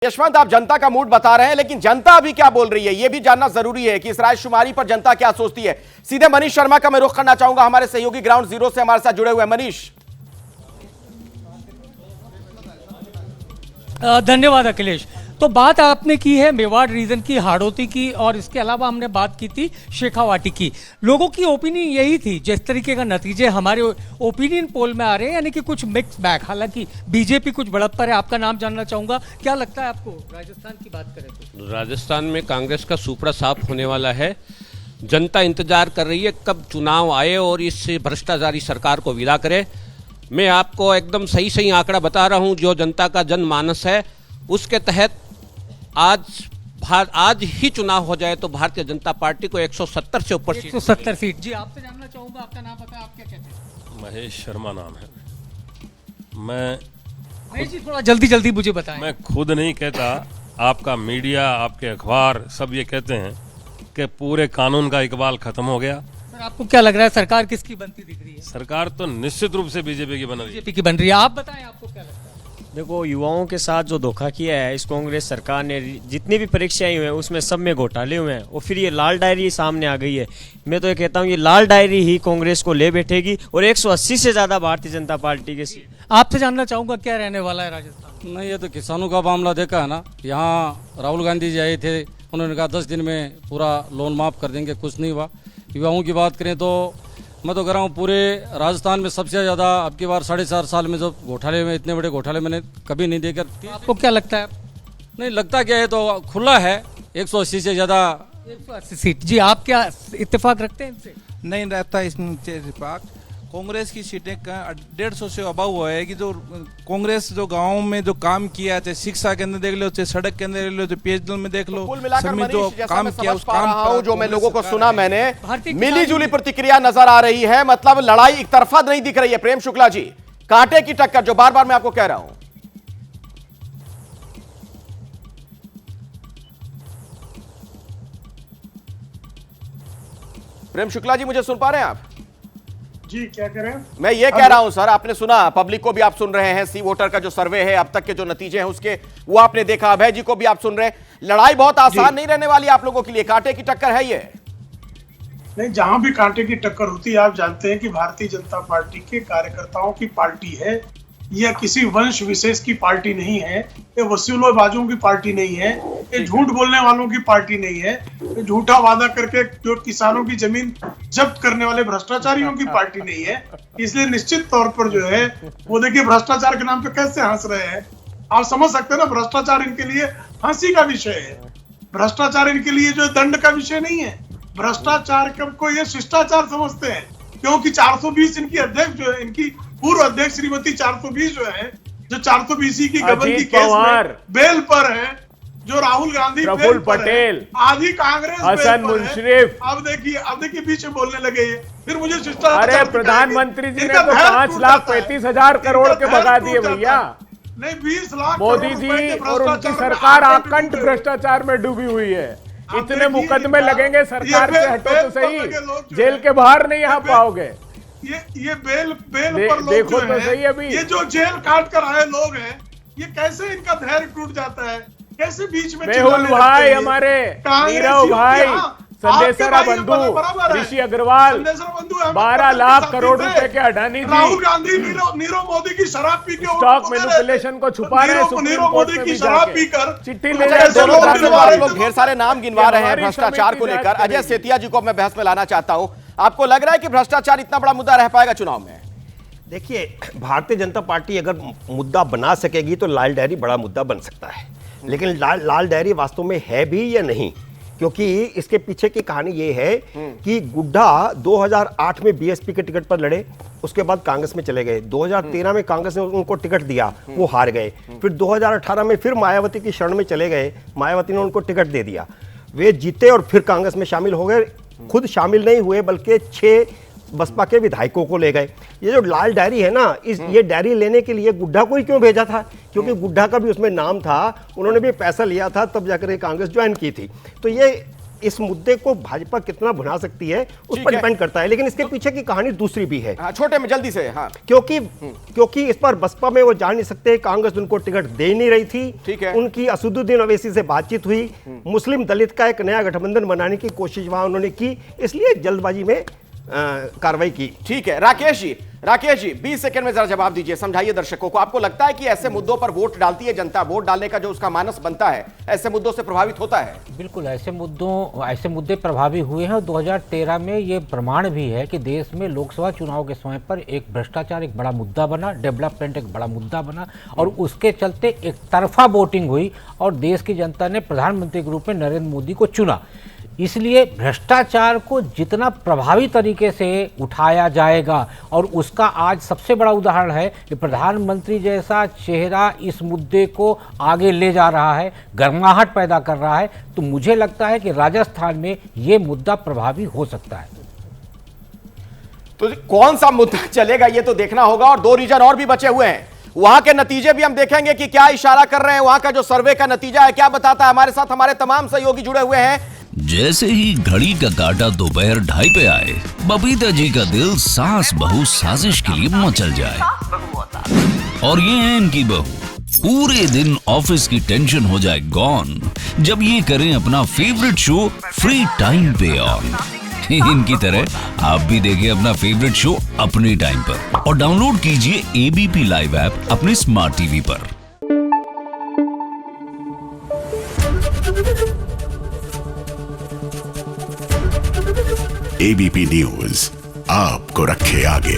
यशवंत, आप जनता का मूड बता रहे हैं, लेकिन जनता अभी क्या बोल रही है यह भी जानना जरूरी है कि इस रायशुमारी पर जनता क्या सोचती है। सीधे मनीष शर्मा का मैं रुख करना चाहूंगा, हमारे सहयोगी ग्राउंड जीरो से हमारे साथ जुड़े हुए हैं। मनीष। धन्यवाद अखिलेश। तो बात आपने की है मेवाड़ रीजन की, हाड़ौती की, और इसके अलावा हमने बात की थी शेखावाटी की। लोगों की ओपिनियन यही थी, जिस तरीके का नतीजे हमारे ओपिनियन पोल में आ रहे हैं, यानी कि कुछ मिक्स बैग। हालांकि बीजेपी कुछ बढ़त पर है। आपका नाम जानना चाहूंगा, क्या लगता है आपको राजस्थान की बात करें तो? राजस्थान में कांग्रेस का सुपड़ा साफ होने वाला है। जनता इंतजार कर रही है कब चुनाव आए और इस भ्रष्टाचारी सरकार को विदा करे। मैं आपको एकदम सही आंकड़ा बता रहा हूं, जो जनता का जनमानस है उसके तहत आज ही चुनाव हो जाए तो भारतीय जनता पार्टी को 170 से ऊपर 170 सीट। जी, आपसे जानना चाहूंगा, आपका नाम पता, आप क्या कहते हैं? महेश शर्मा नाम है। महेश जी, थोड़ा जल्दी मुझे बताएं। मैं खुद नहीं कहता, आपका मीडिया, आपके अखबार सब ये कहते हैं कि पूरे कानून का इकबाल खत्म हो गया। सर, आपको क्या लग रहा है, सरकार किसकी बनती दिख रही है? सरकार तो निश्चित रूप से बीजेपी की बन रही है। बीजेपी की बन रही है। आप बताएं, आपको क्या लगता है? देखो, युवाओं के साथ जो धोखा किया है इस कांग्रेस सरकार ने, जितनी भी परीक्षाएं हुई हैं उसमें सब में घोटाले हुए हैं, और फिर ये लाल डायरी सामने आ गई है। मैं तो ये कहता हूँ ये लाल डायरी ही कांग्रेस को ले बैठेगी, और 180 से ज्यादा भारतीय जनता पार्टी के सीट। आपसे जानना चाहूंगा, क्या रहने वाला है राजस्थान? नहीं, ये तो किसानों का मामला देखा है ना। यहाँ राहुल गांधी जी आए थे, उन्होंने कहा 10 दिन में पूरा लोन माफ कर देंगे, कुछ नहीं हुआ। युवाओं की बात करें तो मैं तो कह रहा हूँ पूरे राजस्थान में सबसे ज़्यादा अब की बार 4.5 साल में जो घोटाले में, इतने बड़े घोटाले मैंने कभी नहीं देखे। आपको क्या लगता है? नहीं लगता क्या है, तो खुला है 180 से ज़्यादा 180 सीट। जी, आप क्या इत्तेफाक रखते हैं इनसे? नहीं रहता इसमें इत्तेफाक। कांग्रेस की सीटें 150 से अबाव है कि जो कांग्रेस जो गांव में जो काम किया, चाहे शिक्षा के अंदर देख लो, चाहे सड़क के अंदर देख लो, चाहे पेयजल में देख लो, कुल मिलाकर सब में जो मनीष, जैसा काम मैं किया समझ उस पा काम रहा हूं, जो मैं लोगों को सुना, मैंने भारतीय मिली जुली प्रतिक्रिया नजर आ रही है। मतलब लड़ाई एक तरफा नहीं दिख रही है। प्रेम शुक्ला जी, कांटे की टक्कर, जो बार बार मैं आपको कह रहा हूं। प्रेम शुक्ला जी, मुझे सुन पा रहे हैं आप? जी, क्या करें? मैं ये कह रहा हूं सर, आपने सुना, पब्लिक को भी आप सुन रहे हैं, सी वोटर का जो सर्वे है अब तक के जो नतीजे हैं उसके, वो आपने देखा। अभय जी को भी आप सुन रहे हैं। लड़ाई बहुत आसान नहीं रहने वाली आप लोगों के लिए, कांटे की टक्कर है ये। नहीं, जहां भी कांटे की टक्कर होती है, आप जानते हैं कि भारतीय जनता पार्टी के कार्यकर्ताओं की पार्टी है, यह किसी वंश विशेष की पार्टी नहीं है, ये वसूलोबाजों की पार्टी नहीं है, ये झूठ बोलने वालों की पार्टी नहीं है, ये झूठा वादा करके जो किसानों की जमीन जब्त करने वाले भ्रष्टाचारियों की पार्टी नहीं है। इसलिए निश्चित तौर पर जो है वो देखिए, भ्रष्टाचार के नाम पे कैसे हंस रहे हैं। आप समझ सकते हैं ना, भ्रष्टाचार इनके लिए हंसी का विषय है। भ्रष्टाचार इनके लिए जो दंड का विषय नहीं है। भ्रष्टाचार को ये शिष्टाचार समझते हैं, क्योंकि 420 इनकी अध्यक्ष जो है, इनकी पूर्व अध्यक्ष श्रीमती 420 जो है, जो 420 की गबन की केस में बेल पर है, जो राहुल गांधी, प्रफुल्ल पटेल, आधी कांग्रेस, हसन मुश्रीफ। अब देखिए बीच में बोलने लगे ये। फिर मुझे शिष्टाचार, अरे प्रधानमंत्री जी ने तो 5,35,000 करोड़ के भगा दिए भैया। नहीं, 20 लाख मोदी जी और उनकी सरकार आकंठ भ्रष्टाचार में डूबी हुई है। इतने मुकदमे लगेंगे सरकार से, हटो तो सही, जेल के बाहर नहीं आ पाओगे। ये बेल पर लोग देखो जो तो है, सही अभी ये जो जेल काट कर आए लोग हैं, ये कैसे इनका धैर्य टूट जाता है, कैसे बीच में मेहुल भाई, हमारे नीरव भाई, संदेशरा बंधु, ऋषि अग्रवाल, 12 लाख करोड़ रुपए के अडानी जी, राहुल गांधी नीरव मोदी की शराब पी के स्टॉक मैनिपुलेशन को छुपा रहे हैं, नीरव मोदी की शराब पीकर चिट्ठी अच्छा, लेकर दोनों लोग ढेर सारे नाम गिनवा रहे हैं भ्रष्टाचार को लेकर। अजय सेतिया जी को मैं बहस में लाना चाहता हूं। आपको लग रहा है कि भ्रष्टाचार इतना बड़ा मुद्दा रह पाएगा चुनाव में? देखिए, भारतीय जनता पार्टी अगर मुद्दा बना सकेगी तो लाल डायरी बड़ा मुद्दा बन सकता है, लेकिन लाल डायरी वास्तव में है भी या नहीं, क्योंकि इसके पीछे की कहानी ये है कि गुड्डा 2008 में बीएसपी के टिकट पर लड़े, उसके बाद कांग्रेस में चले गए। 2013 में कांग्रेस ने उनको टिकट दिया, वो हार गए। फिर 2018 में फिर मायावती की शरण में चले गए, मायावती ने उनको टिकट दे दिया, वे जीते और फिर कांग्रेस में शामिल हो गए। खुद शामिल नहीं हुए बल्कि 6 बसपा के विधायकों को ले गए। ये जो लाल डायरी है ना, ये डायरी लेने के लिए गुड्डा को ही क्यों भेजा था? क्योंकि गुड्डा का भी उसमें नाम था, उन्होंने भी पैसा लिया था, तब जाकर कांग्रेस ज्वाइन की थी। तो ये इस मुद्दे को भाजपा कितना भुना सकती है उस ठीक पर है। डिपेंड करता है, लेकिन इसके पीछे की कहानी दूसरी भी है। हाँ, छोटे में जल्दी से। हाँ, क्योंकि इस पर बसपा में वो जान नहीं सकते, कांग्रेस उनको टिकट दे नहीं रही थी। ठीक है। उनकी असदुद्दीन ओवैसी से बातचीत हुई, मुस्लिम दलित का एक नया गठबंधन बनाने की कोशिश वहां उन्होंने की, इसलिए जल्दबाजी में कार्रवाई की। ठीक है। राकेश जी 20 सेकंड में जरा जवाब दीजिए, समझाइए दर्शकों को। आपको लगता है कि ऐसे मुद्दों पर वोट डालती है जनता, वोट डालने का जो उसका मानस बनता है ऐसे मुद्दों से प्रभावित होता है? बिल्कुल, ऐसे मुद्दे प्रभावी हुए हैं और 2013 में ये प्रमाण भी है कि देश में लोकसभा चुनाव के समय पर एक भ्रष्टाचार एक बड़ा मुद्दा बना, डेवलपमेंट एक बड़ा मुद्दा बना और उसके चलते एक तरफा वोटिंग हुई और देश की जनता ने प्रधानमंत्री के रूप में नरेंद्र मोदी को चुना। इसलिए भ्रष्टाचार को जितना प्रभावी तरीके से उठाया जाएगा, और उसका आज सबसे बड़ा उदाहरण है कि प्रधानमंत्री जैसा चेहरा इस मुद्दे को आगे ले जा रहा है, गर्माहट पैदा कर रहा है, तो मुझे लगता है कि राजस्थान में ये मुद्दा प्रभावी हो सकता है। तो कौन सा मुद्दा चलेगा ये तो देखना होगा, और 2 रीजन और भी बचे हुए हैं, वहां के नतीजे भी हम देखेंगे कि क्या इशारा कर रहे हैं, वहां का जो सर्वे का नतीजा है क्या बताता है। हमारे साथ हमारे तमाम सहयोगी जुड़े हुए हैं। जैसे ही घड़ी का काटा दोपहर 2:30 पे आए, बबीता जी का दिल सास बहू साजिश के लिए मचल जाए। और ये है इनकी बहू, पूरे दिन ऑफिस की टेंशन हो जाए गॉन जब ये करें अपना फेवरेट शो फ्री टाइम पे ऑन। इनकी तरह आप भी देखिए अपना फेवरेट शो अपने टाइम पर और डाउनलोड कीजिए एबीपी लाइव ऐप अपने स्मार्ट टीवी पर। एबीपी न्यूज आपको रखे आगे।